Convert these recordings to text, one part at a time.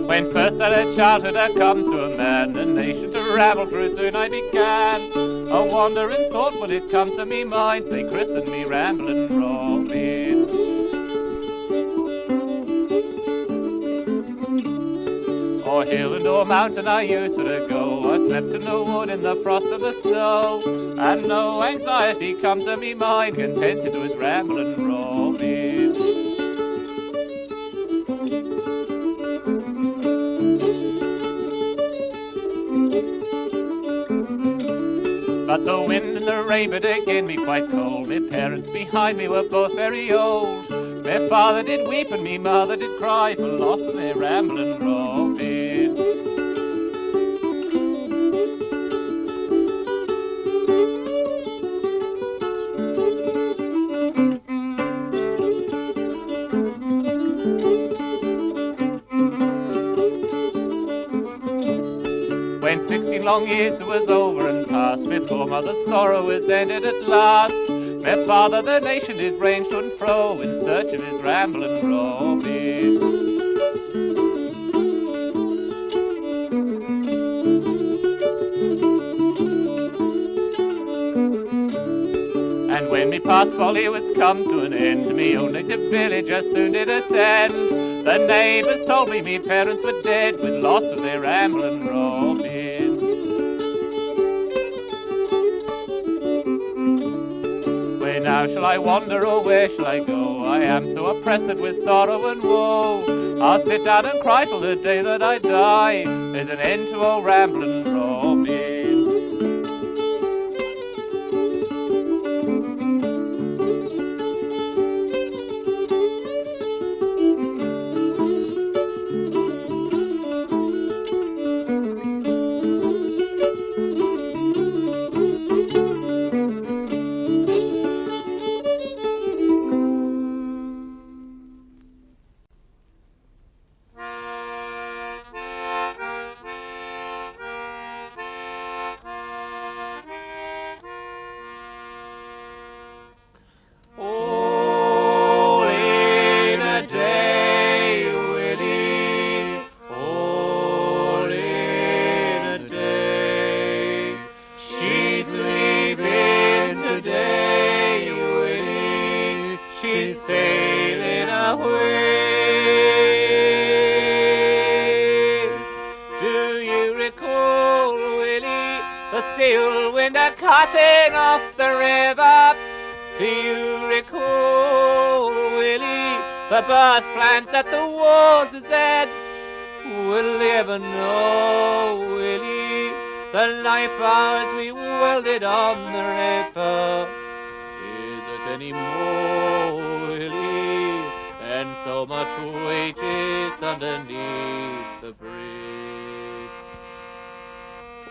When first at a childhood I come to a man, a nation to ramble through soon I began. A wandering thought would it come to me mind, they christened me Ramblin' Robin. O'er hill and o'er mountain I used to go, I slept in the wood in the frost and the snow, and no anxiety come to me mind, contented with Ramblin' Robin. But the wind and the rain but again me quite cold. My parents behind me were both very old. My father did weep and me mother did cry for loss of their Ramblin' Robin. When 16 long years was over and past, my poor mother's sorrow was ended at last. My father the nation did range to and fro in search of his Ramblin' Robin. And when me past folly was come to an end, me own native village I soon did attend. The neighbours told me parents were dead with loss of their Ramblin' Robin. Where now shall I wander or where shall I go? I am so oppressed with sorrow and woe. I'll sit down and cry till the day that I die. There's an end to old Ramblin' Robin. She's sailing away. Do you recall, Willie, the steel wind a-cutting off the river? Do you recall, Willie, the birth plants at the water's edge? Will you ever know, Willie, the life hours we welded on the river? Is it any more, Willie, and so much wages underneath the bridge?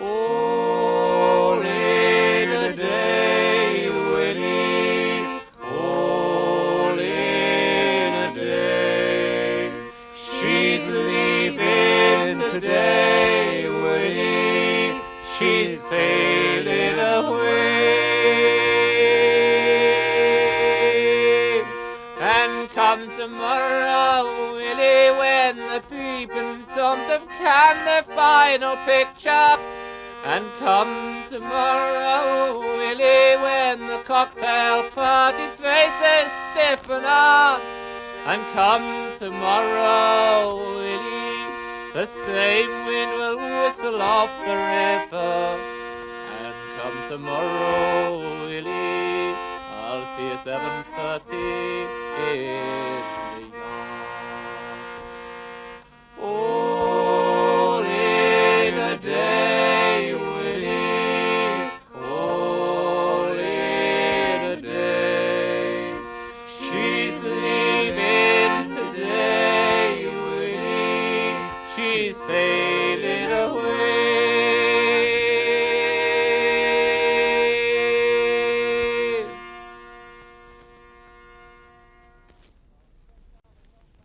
All in a day, Willie, all in a day. She's leaving today, Willie, she's sailing away. Come tomorrow, Willie, when the peeping toms have canned their final picture. And come tomorrow, Willie, when the cocktail party faces stiffen out. And come tomorrow, Willie, the same wind will whistle off the river. And come tomorrow, Willie, I'll see you 7:30 in the yard. All in a day, Willie, all in a day. She's leaving today, Willie, she's sailing away.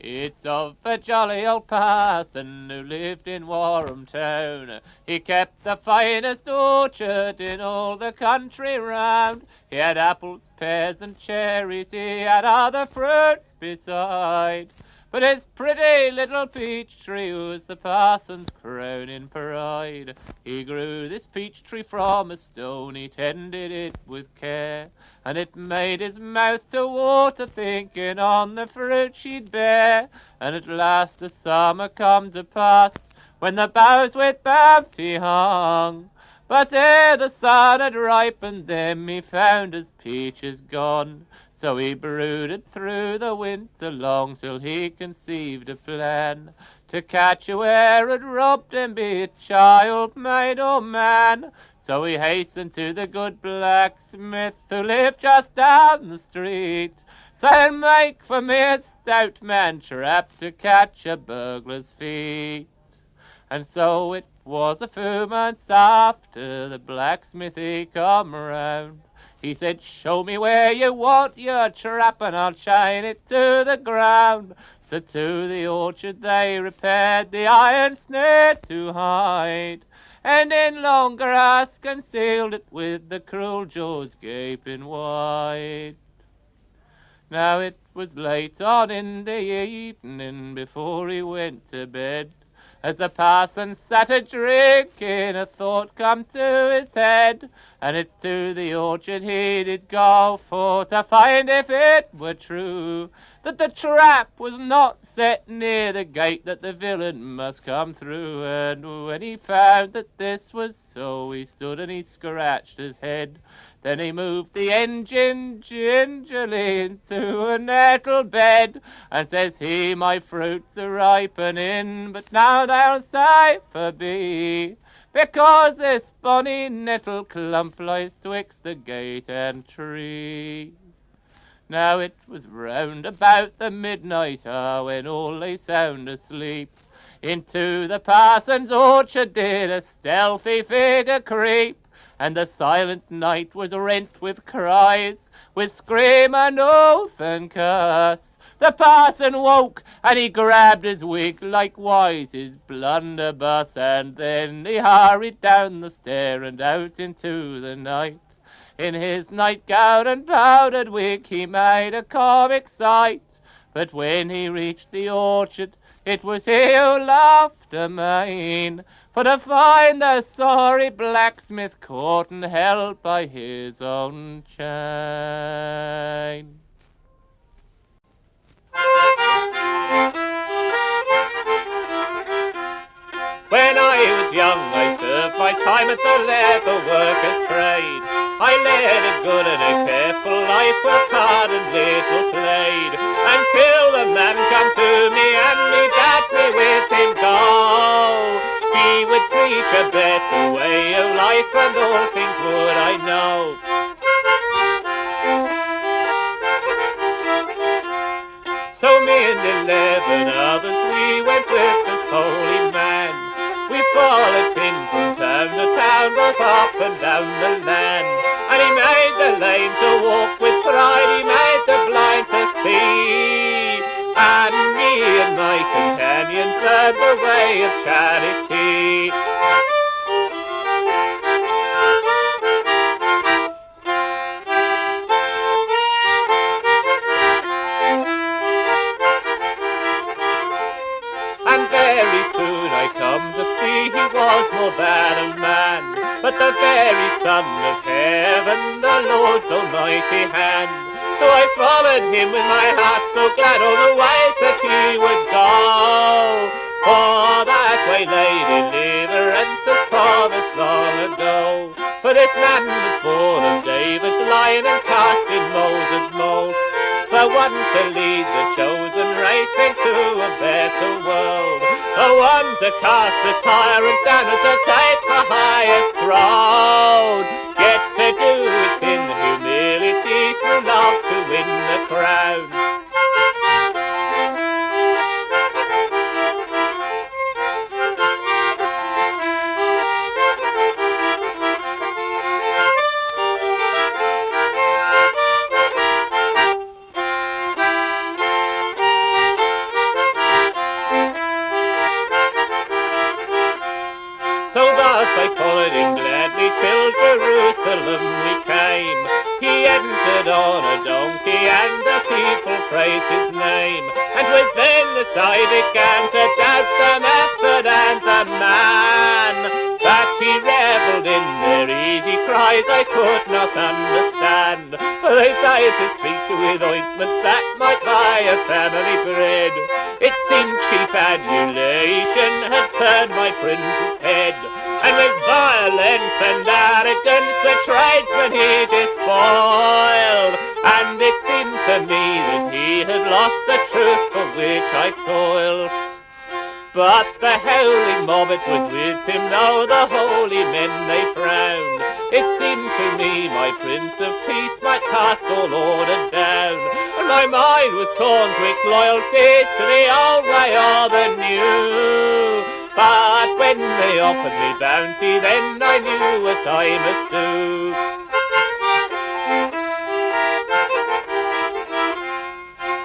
It's of a jolly old parson who lived in Warham Town. He kept the finest orchard in all the country round. He had apples, pears and cherries, he had other fruits beside. But his pretty little peach tree was the parson's crowning pride. He grew this peach tree from a stone, he tended it with care, and it made his mouth to water thinking on the fruit she'd bear. And at last the summer come to pass, when the boughs with bounty hung. But ere the sun had ripened them, he found his peaches gone. So he brooded through the winter long, till he conceived a plan to catch whoe'er had robbed him, be it child, maid, or man. So he hastened to the good blacksmith who lived just down the street, saying, "Make for me a stout man trap to catch a burglar's feet." And so it was a few months after the blacksmith he come round. He said, "Show me where you want your trap and I'll chain it to the ground." So to the orchard they repaired, the iron snare to hide, and in long grass concealed it with the cruel jaws gaping wide. Now it was late on in the evening before he went to bed, as the parson sat a-drinking, a thought come to his head, and it's to the orchard he did go for to find if it were true that the trap was not set near the gate that the villain must come through. And when he found that this was so, he stood and he scratched his head. Then he moved the engine gingerly into a nettle bed, and says he, "My fruits are ripening, but now they'll safer be, because this bonny nettle clump lies twixt the gate and tree." Now it was round about the midnight hour, when all lay sound asleep, into the parson's orchard did a stealthy figure creep. And the silent night was rent with cries, with scream and oath and curse. The parson woke, and he grabbed his wig, likewise his blunderbuss, and then he hurried down the stair and out into the night. In his nightgown and powdered wig he made a comic sight, but when he reached the orchard, it was he who laughed amain, for to find the sorry blacksmith caught and held by his own chain. When I was young, I served my time at the leather workers' trade. I led a good and a careful life, worked hard and little played, until the man come to me and me bade me with him go. He would preach a better way of life, and all things would I know. So me and 11 others, we went with this holy man. We followed him from town to town, both up and down the land. And he made the lame to walk with pride, he made the blind to see. And me and my companions learned the way of charity. And very soon I come to see he was more than a man, but the very Son of Heaven, the Lord's almighty hand. So I followed him with my heart so glad all the ways that he would go, for that way lay deliverance as promised long ago. For this man was born of David's line and cast in Moses' mold, the one to lead the chosen race into a better world, the one to cast the tyrant down and to take the highest throne, yet to do it in humility through love to win the crown. I followed him gladly till Jerusalem we came. He entered on a donkey and the people praised his name. And 'twas then that I began to doubt the method and the man, that he revelled in their easy cries I could not understand. For they bathed his feet with ointments that might buy a family bread. It seemed cheap adulation had turned my prince's head, and with violence and arrogance the tradesman he despoiled. And it seemed to me that he had lost the truth for which I toiled. But the howling mob it was with him, though the holy men they frowned. It seemed to me my Prince of Peace might cast all order down, and my mind was torn twixt loyalties to the old way or the new. But when they offered me bounty, then I knew what I must do.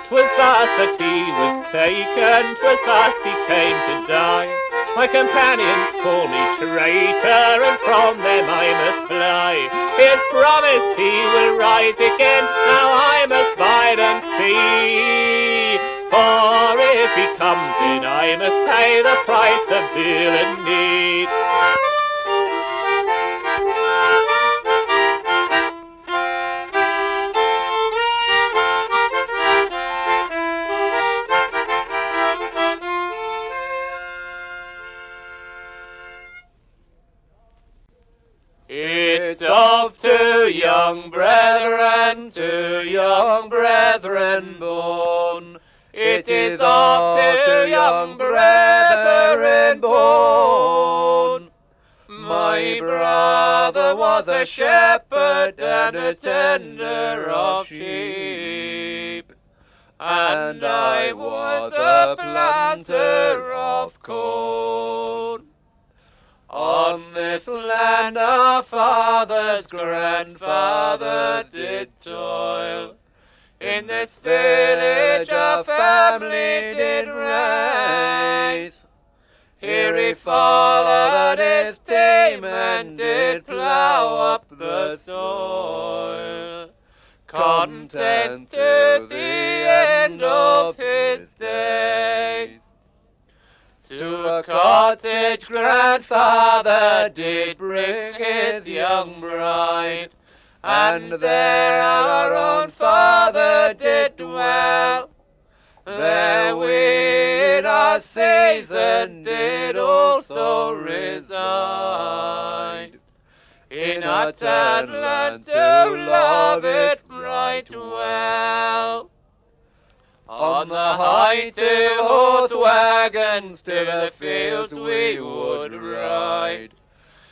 'Twas thus that he was taken, 'twas thus he came to die. My companions call me traitor, and from them I must fly. He has promised he will rise again, now I must bide and see. For if he comes in, I must pay the price of beer and meat. It's of two young brethren born. It is of two young brethren born. My brother was a shepherd and a tender of sheep, and I was a planter of corn. On this land our father's grandfather did toil. In this village our family did rise. Here he followed his team and did plough up the soil, content to the end of his days. To a cottage grandfather did bring his young bride, and there our own father did dwell. There we in our season did also reside, in our tan land to love it right well. On the high two-horse wagons to the fields we would ride.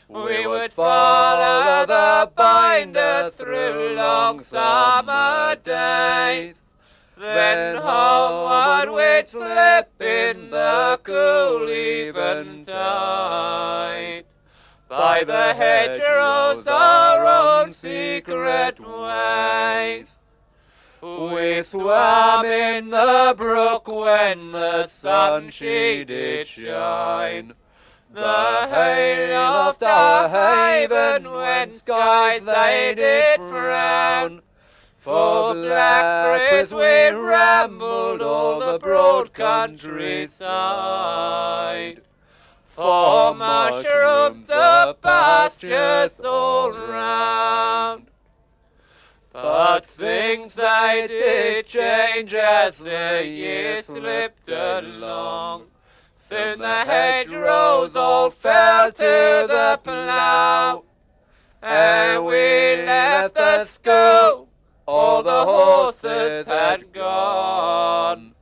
We would follow the binder through long summer days. Then homeward we'd slip in the cool eventide, by the hedgerows our own secret ways. We swam in the brook when the sun she did shine, the hayloft our haven when skies they did frown. For blackberries we rambled all the broad countryside, for mushrooms the pastures all round. But things they did change as the years slipped along. Soon the hedgerows all fell to the plough, and we left the school, all the horses had gone.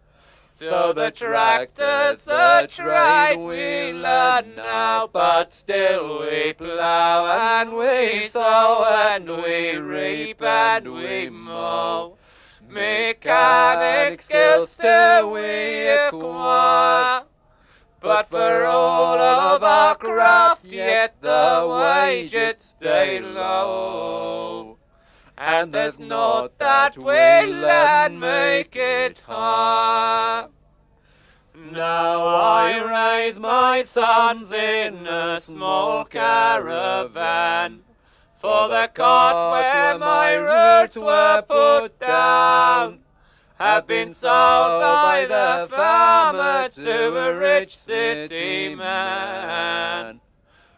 So the tractor's the trade we learn now, but still we plough and we sow and we reap and we mow. Mechanic skills still we acquire, but for all of our craft yet the wage it stay low. And there's naught that we learn make it high. Now I raise my sons in a small caravan, for the cot where my roots were put down have been sold by the farmer to a rich city man,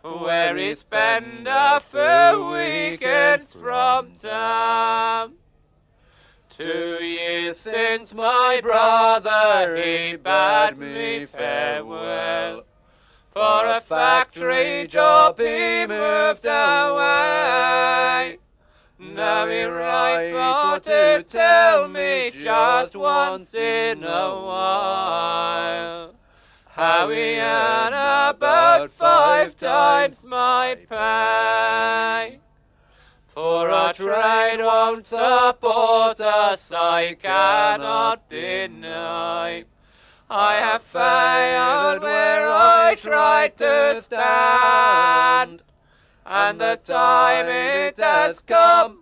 where he spent a few weekends from town. 2 years since my brother he bade me farewell, for a factory job he moved away. Now he writes for to tell me just once in a while how he earned about 5 times my pay. For our trade won't support us, I cannot deny. I have failed where I tried to stand, and the time it has come,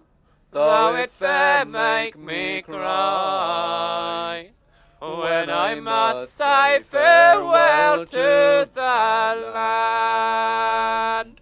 though it fair make me cry, when I must say farewell to the land.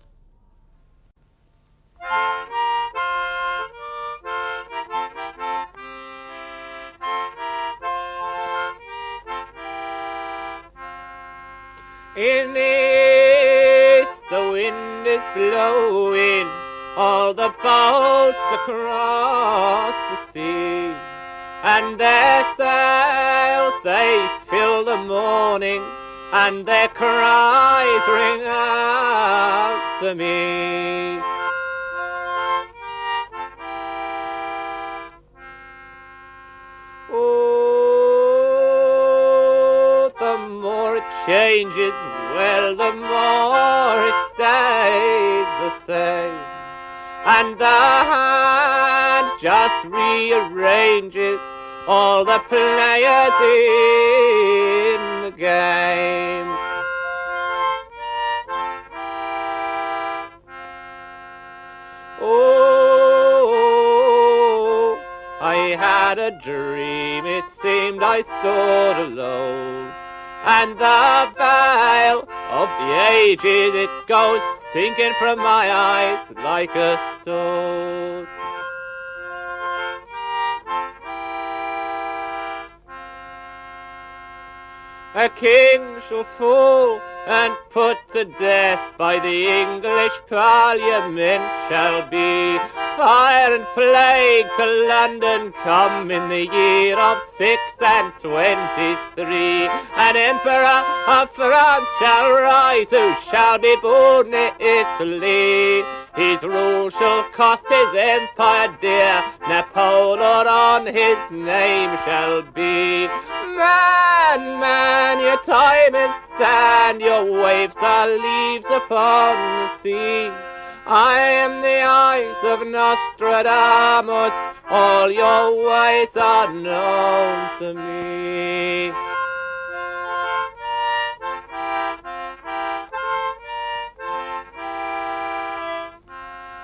In the east the wind is blowing all the boats across the sea, and their sails they fill the morning, and their cries ring out to me. Oh, the more it changes, well, the more it stays the same, and the hand just rearranges all the players in the game. Oh, I had a dream, it seemed I stood alone, and the veil of the ages, it goes sinking from my eyes like a stone. A king shall fall and put to death by the English Parliament shall be. Fire and plague to London come in the year of 623. An emperor of France shall rise who shall be born in Italy. His rule shall cost his empire dear, Napoleon on his name shall be. Man, man, your time is sand, your waves are leaves upon the sea. I am the eyes of Nostradamus, all your ways are known to me.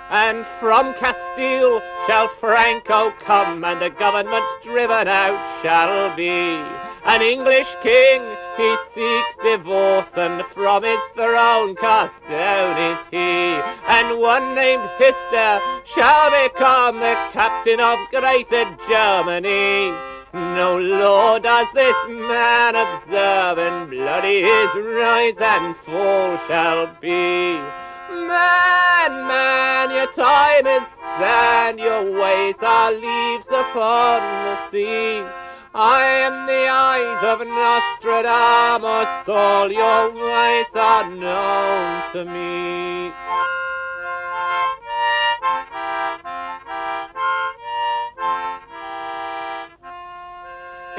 And from Castile shall Franco come, and the government driven out shall be. An English king, he seeks divorce, and from his throne cast down is he. And one named Hister shall become the captain of Greater Germany. No law does this man observe, and bloody his rise and fall shall be. Man, man, your time is sand, your ways are leaves upon the sea. I am the eyes of Nostradamus, all your ways are known to me.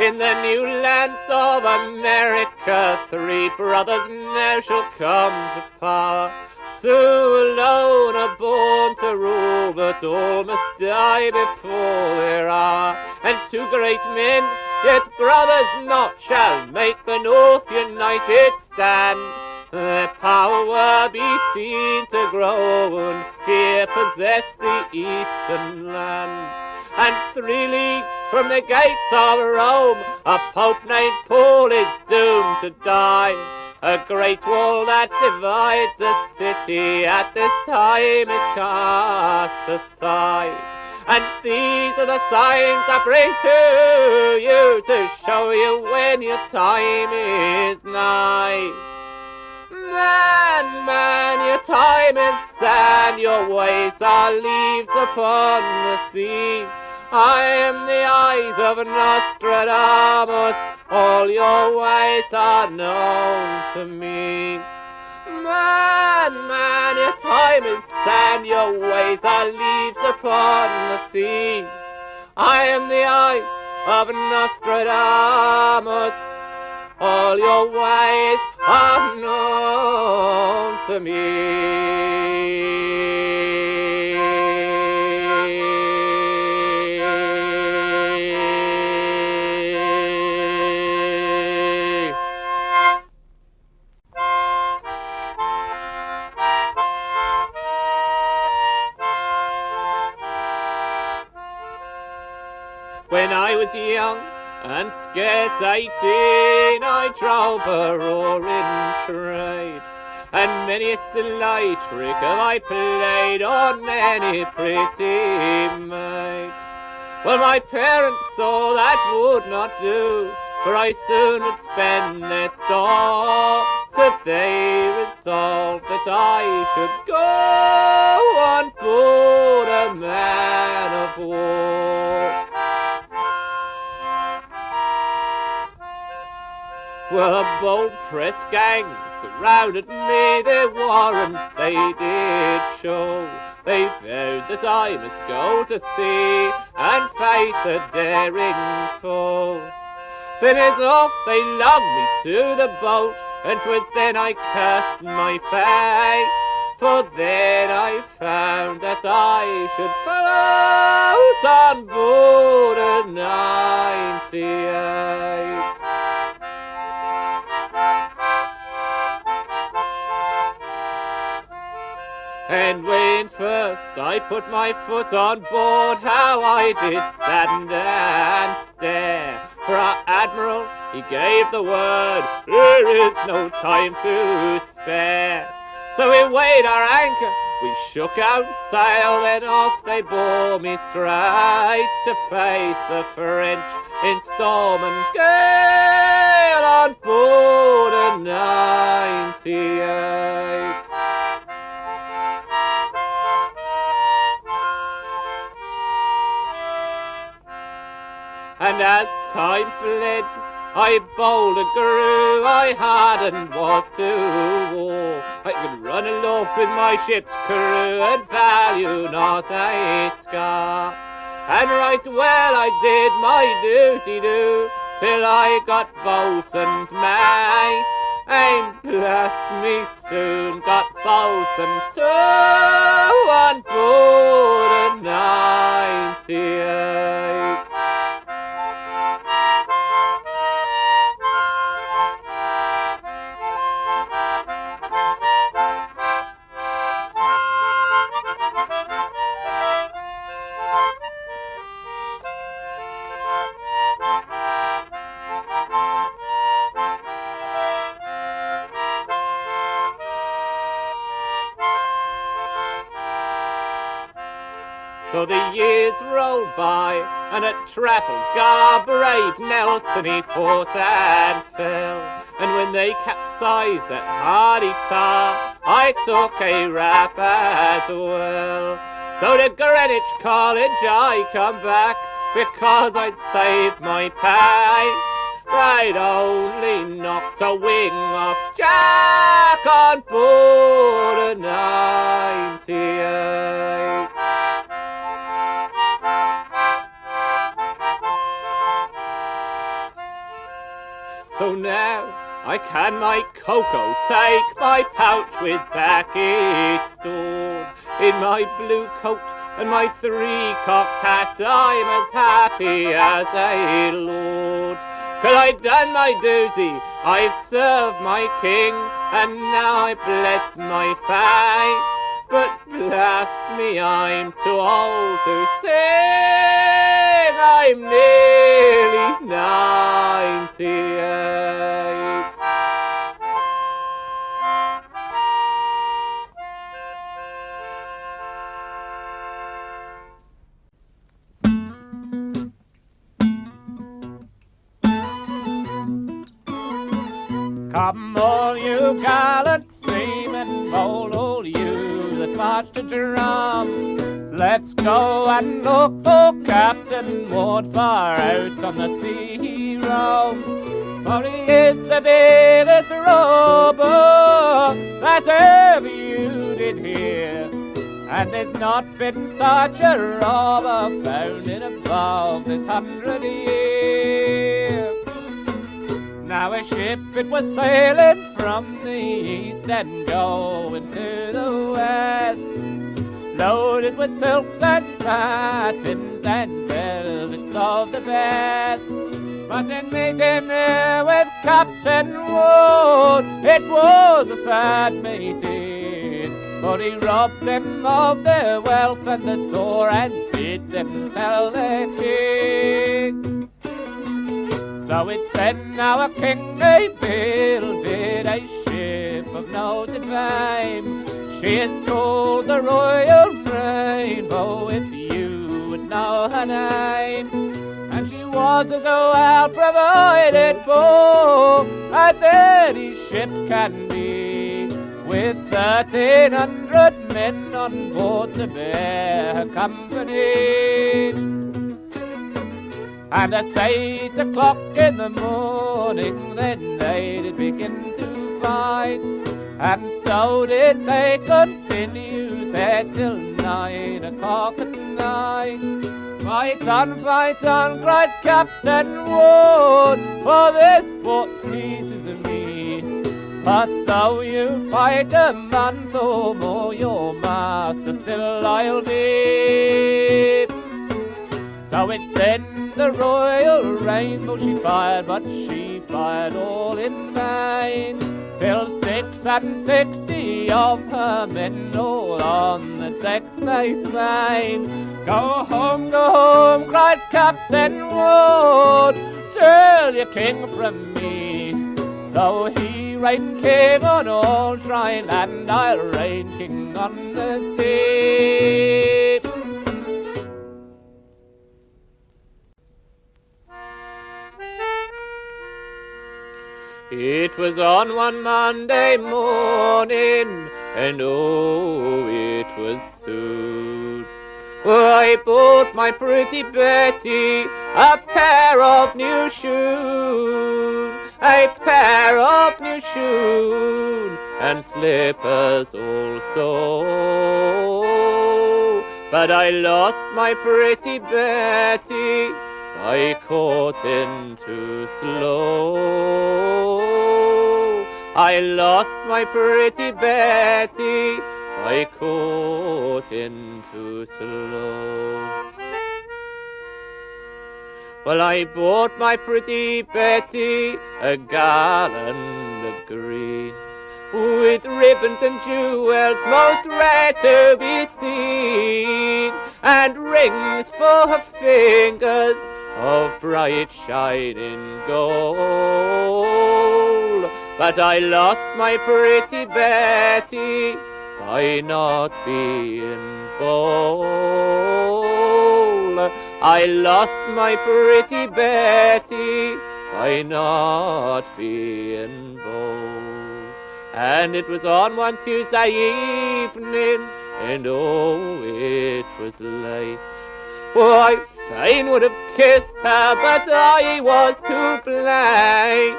In the new lands of America, 3 brothers now shall come to power. 2 alone are born to rule, but all must die before their hour. And 2 great men, yet brothers not, shall make the North united stand. Their power be seen to grow, and fear possess the eastern lands. And 3 leagues from the gates of Rome. A pope named Paul is doomed to die. A great wall that divides a city at this time is cast aside. And these are the signs I bring to you to show you when your time is nigh. Man, your time is sand, your ways are leaves upon the sea. I am the eyes of Nostradamus, all your ways are known to me. Man, your time is sand, your ways are leaves upon the sea. I am the eyes of Nostradamus, all your ways are known to me. When I was young and scarce 18, I drove a roaring trade, and many a sly trick have I played on many pretty maid. Well, my parents saw that would not do, for I soon would spend their store, so they resolved that I should go on board a man of war. Well, a bold press gang surrounded me, their warrant they did show. They vowed that I must go to sea and fight a daring foe. Then as off they lugged me to the boat, and 'twas then I cursed my fate, for then I found that I should float on board a 98. And when first I put my foot on board, how I did stand and stare. For our admiral, he gave the word, there is no time to spare. So we weighed our anchor, we shook out sail, then off they bore me straight to face the French in storm and gale on board a 98. And as time fled, I boldly grew, I hardened was to war. I could run aloft with my ship's crew and value not a scar. And right well I did my duty do, till I got boatswain's mate. And blast me soon got boatswain too on board a 98. So the years rolled by, and at Trafalgar brave Nelson he fought and fell. And when they capsized that hardy tar, I took a rap as well. So to Greenwich College I come back, because I'd saved my pay. I'd only knocked a wing off Jack on board a 98. So now I can my cocoa take, my pouch with baccy stored. In my blue coat and my three-cocked hat I'm as happy as a lord. 'Cause I've done my duty, I've served my king, and now I bless my fate. But blast me, I'm too old to sing I'm nearly 98. Come all you gallant seamen, all you that march to drum. Let's go and look for Captain Ward far out on the sea he roams. For he is the biggest robber that ever you did hear, and there's not been such a robber found in above this 100 years. Now a ship it was sailing from the east and going to the west, loaded with silks and satins and velvets of the best. But in meeting there with Captain Wood, it was a sad meeting, for he robbed them of their wealth and their store and bid them tell their king. So it's then our king they builded a ship of noted fame. She is called the Royal Rainbow, if you would know her name. And she was as well provided for as any ship can be, with 1,300 men on board to bear her company. And at 8 o'clock in the morning then they did begin to fight, and so did they continue there till 9 o'clock at night. Fight on, cried Captain Wood, for this what pleases me. But though you fight a month or more, your master still I'll be. So it's then the Royal Rainbow she fired, but she fired all in vain, till 66 of her men all on the decks lay slain. Go home, cried Captain Wood, tell your king from me, though he reign king on all dry land, I'll reign king on the sea. It was on one Monday morning, and oh, it was soon. I bought my pretty Betty a pair of new shoes, a pair of new shoes, and slippers also. But I lost my pretty Betty, I caught in too slow. I lost my pretty Betty, I caught in too slow. Well, I bought my pretty Betty a garland of green, with ribbons and jewels most rare to be seen, and rings for her fingers of bright shining gold. But I lost my pretty Betty by not being bold. I lost my pretty Betty by not being bold. And it was on one Tuesday evening, and oh, it was late. Oh, I fain would have kissed her, but I was too late.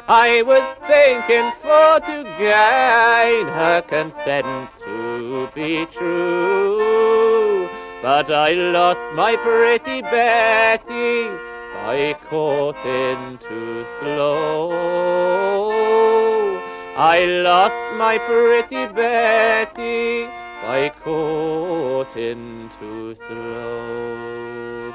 I was thinking for to gain her consent to be true, but I lost my pretty Betty by courting too slow. I lost my pretty Betty by courting too slow.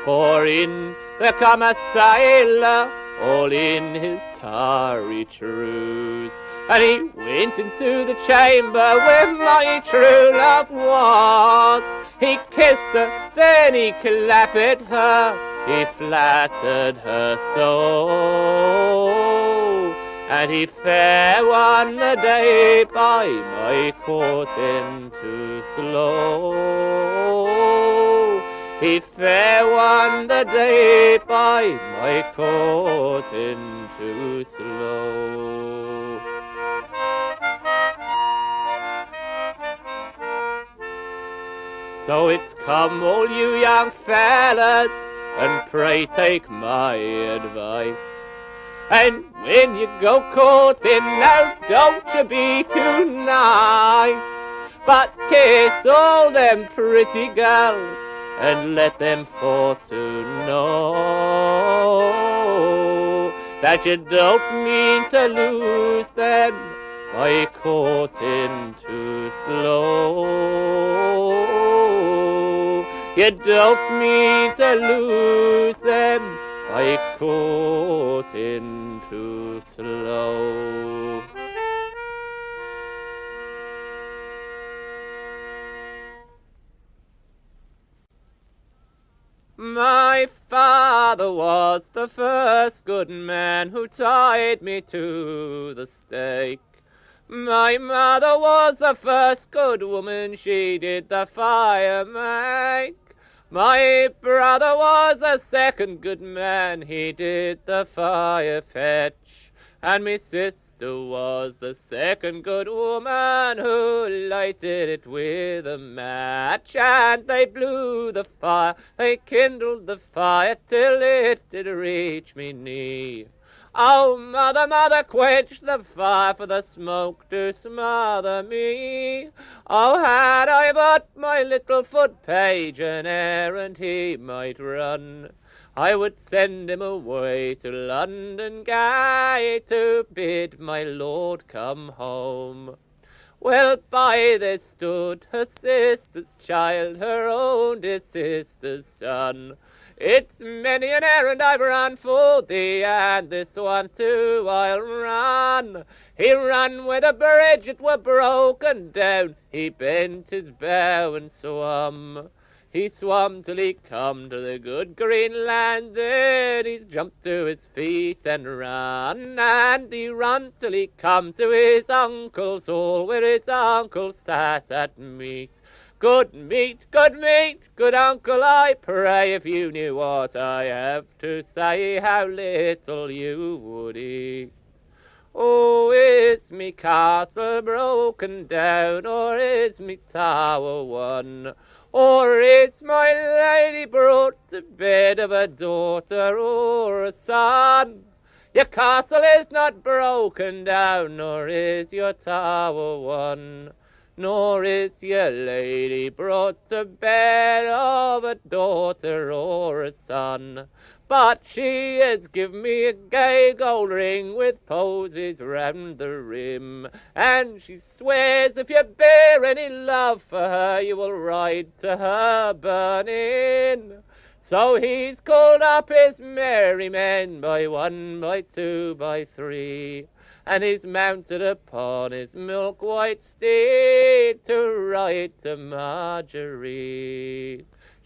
For in there come a sailor all in his tarry trews. And he went into the chamber where my true love was. He kissed her, then he clapped her, he flattered her so. And he fair won the day by my courting too slow. He fair won the day by my courting too slow. So it's come, all you young fellas, and pray take my advice. And when you go courting, now don't you be too nice, but kiss all them pretty girls and let them for to know that you don't mean to lose them by courting too slow. You don't mean to lose them by courting too slow. My father was the first good man who tied me to the stake. My mother was the first good woman, she did the fire make. My brother was a second good man, he did the fire fetch. And my sister was the second good woman who lighted it with a match. And they blew the fire, they kindled the fire till it did reach me knee. Oh, mother, mother, quench the fire, for the smoke do smother me. Oh, had I but my little foot page an errand he might run, I would send him away to London gay to bid my lord come home. Well, by there stood her sister's child, her own dear sister's son. It's many an errand I've run for thee, and this one too I'll run. He ran where the bridge it were broken down, he bent his bow and swum. He swum till he come to the good green land, then he's jumped to his feet and run. And he run till he come to his uncle's hall, where his uncle sat at meat. Good meat, good uncle, I pray, if you knew what I have to say, how little you would eat. Oh, is me castle broken down, or is me tower won? Or is my lady brought to bed of a daughter or a son? Your castle is not broken down, nor is your tower won, nor is your lady brought to bed of a daughter or a son. But she has given me a gay gold ring with posies round the rim, and she swears if you bear any love for her, you will ride to her burning. So he's called up his merry men by one, by two, by three, and he's mounted upon his milk-white steed to ride to Marjorie.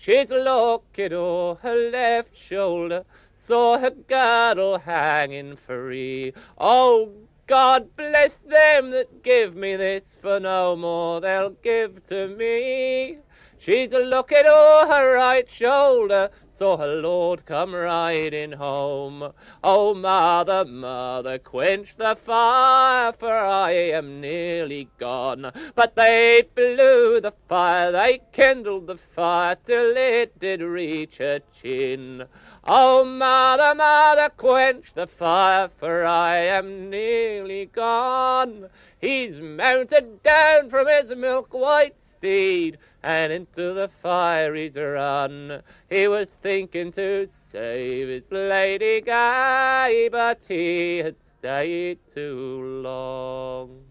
She's looked o'er her left shoulder, saw her girdle hanging free. Oh, God bless them that give me this, for no more they'll give to me. She's a-looking o'er her right shoulder, saw her lord come riding home. Oh, mother, mother, quench the fire, for I am nearly gone. But they blew the fire, they kindled the fire, till it did reach her chin. Oh, mother, mother, quench the fire, for I am nearly gone. He's mounted down from his milk-white steed, and into the fire he's run. He was thinking to save his lady gay, but he had stayed too long.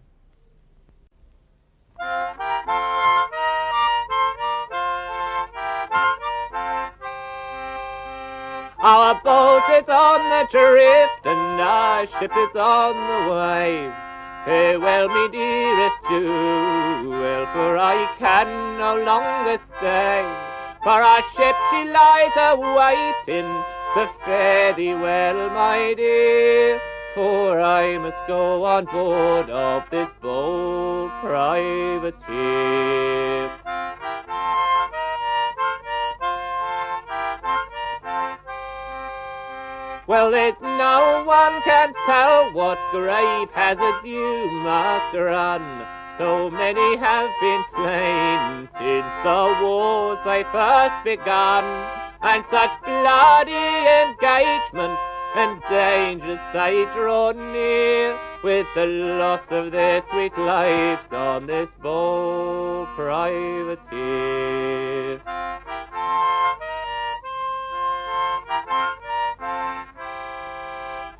Our boat is on the drift, and our ship is on the waves. Farewell, me dearest Jewel, for I can no longer stay. For our ship she lies a-waiting, so fare thee well, my dear, for I must go on board of this bold privateer. Well, there's no one can tell what grave hazards you must run. So many have been slain since the wars they first begun, and such bloody engagements and dangers they draw near, with the loss of their sweet lives on this bold privateer.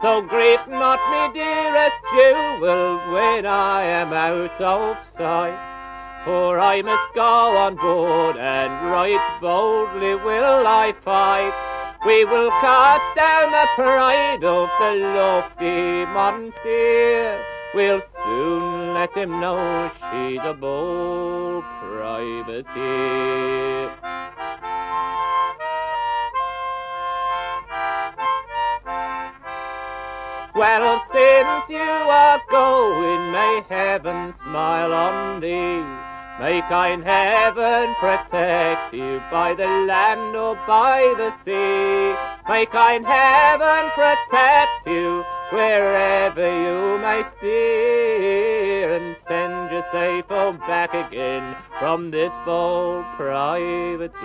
So grieve not, me dearest Jewel, when I am out of sight, for I must go on board, and right boldly will I fight. We will cut down the pride of the lofty Monsieur. We'll soon let him know she's a bold privateer. Well, since you are going, may heaven smile on thee. May kind heaven protect you by the land or by the sea. May kind heaven protect you wherever you may steer, and send you safe home back again from this bold privateer.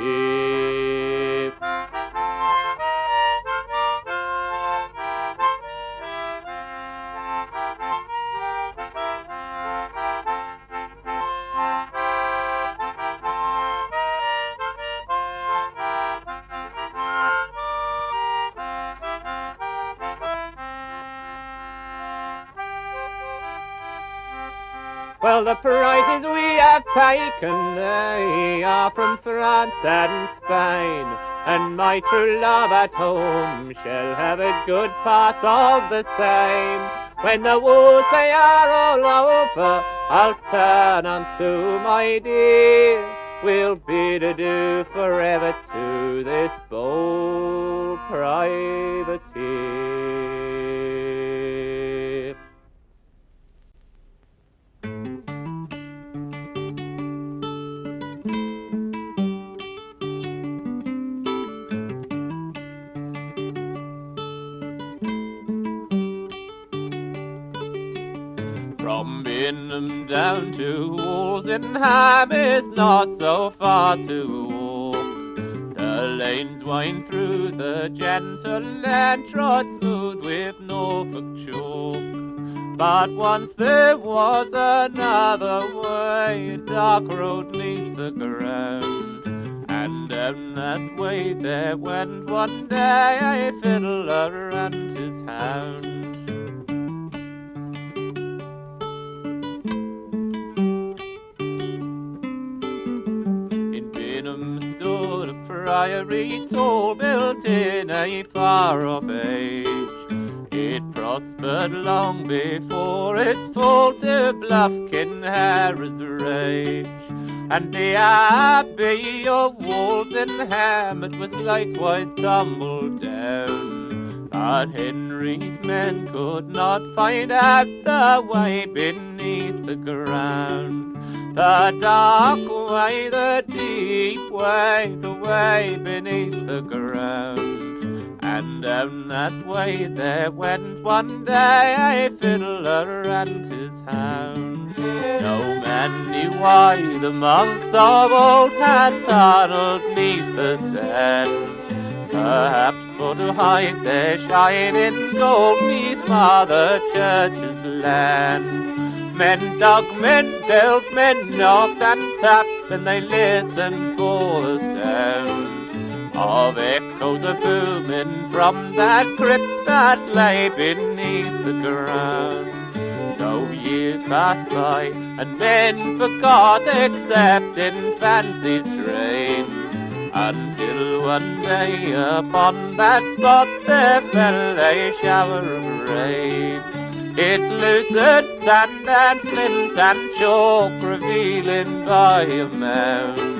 Well, the prizes we have taken, they are from France and Spain, and my true love at home shall have a good part of the same. When the wars they are all over, I'll turn unto my dear. We'll bid adieu forever to this bold privateer. From Bellamy down to Walsingham is not so far to walk. The lanes wind through the gentle and trod smooth with Norfolk chalk. But once there was another way, a dark road neath the ground, and down that way there went one day a fiddler and his hound. Priory tall, built in a far-off age. It prospered long before its fall to Bluffkin Harris' rage. And the Abbey of Walsingham, it was likewise tumbled down. But Henry's men could not find out the way beneath the ground. The dark way, the deep way, the way beneath the ground. And down that way there went one day a fiddler and his hound. No man knew why the monks of old had tunneled neath the sand, perhaps for to hide their shining gold neath Mother Church's land. Men dug, men delved, men knocked and tapped, and they listened for the sound of echoes a-booming from that crypt that lay beneath the ground. So years passed by, and men forgot except in fancy's train until one day upon that spot there fell a shower of rain. It loosened sand and flint and chalk, revealing by a mound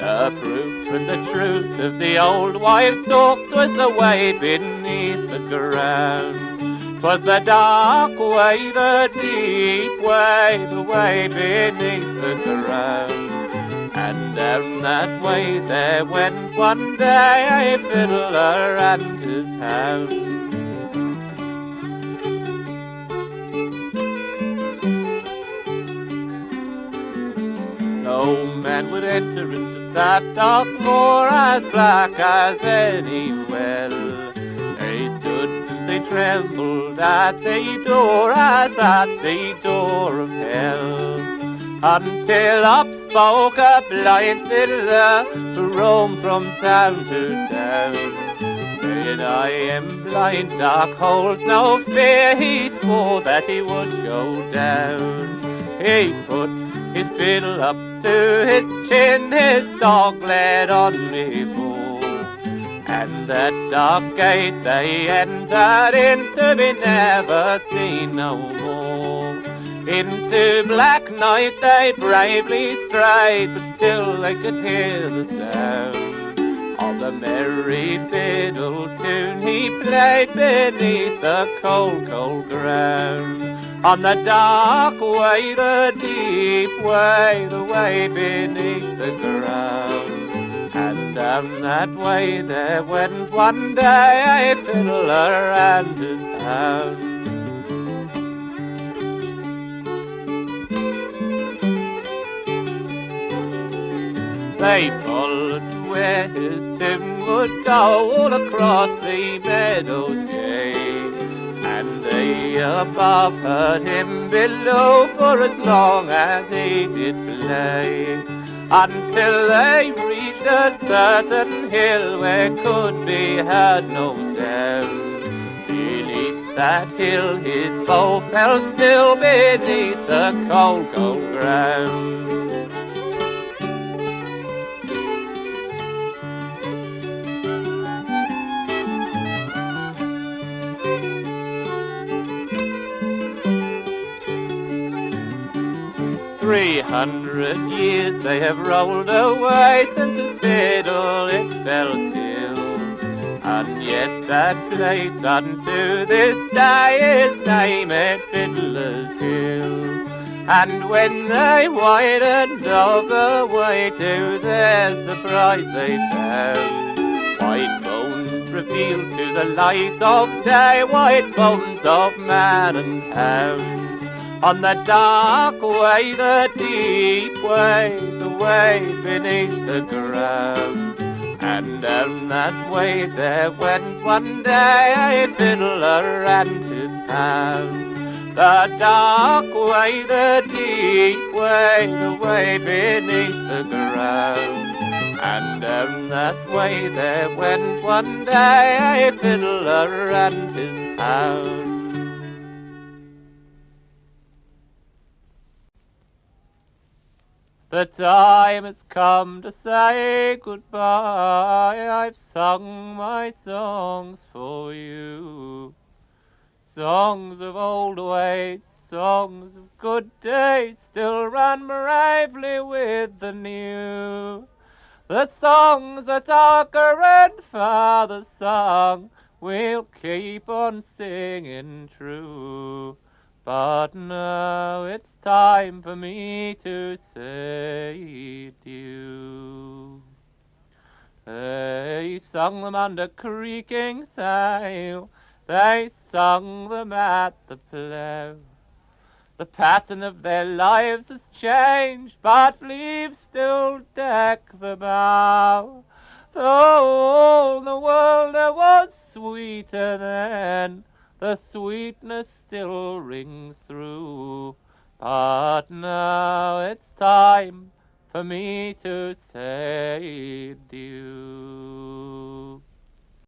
the proof and the truth of the old wives' talk. 'Twas the way beneath the ground. 'Twas the dark way, the deep way, the way beneath the ground. And down that way there went one day a fiddler and his hound. No man would enter into that dark moor as black as any well. They stood and they trembled at the door as at the door of hell. Until up spoke a blind fiddler who roamed from town to town. Saying, I am blind, dark holes, no fear. He swore that he would go down. He put his fiddle up to his chin, his dog led on before. And that dark gate they entered into, be never seen no more. Into black night they bravely strayed, but still they could hear the sound of the merry fiddle tune he played beneath the cold, cold ground. On the dark way, the deep way, the way beneath the ground. And down that way there went one day a fiddler and his hound. They followed where his tune would go, all across the meadows gay. And they above heard him below for as long as he did play. Until they reached a certain hill where could be heard no sound. Beneath that hill his bow fell still beneath the cold, cold ground. 300 years they have rolled away since his fiddle it fell still. And yet that place unto this day is named Fiddler's Hill. And when they widened over way to their surprise they found white bones revealed to the light of day, white bones of man and hound. On the dark way, the deep way, the way beneath the ground. And down that way there went one day a fiddler and his hound. The dark way, the deep way, the way beneath the ground. And down that way there went one day a fiddler and his hound. The time has come to say goodbye. I've sung my songs for you. Songs of old ways, songs of good days, still run bravely with the new. The songs that our grandfathers sung, we'll keep on singing true. But now it's time for me to say adieu. They sung them under creaking sail, they sung them at the plough. The pattern of their lives has changed, but leaves still deck the bow. Though all the world was sweeter then, the sweetness still rings through. But now it's time for me to say adieu.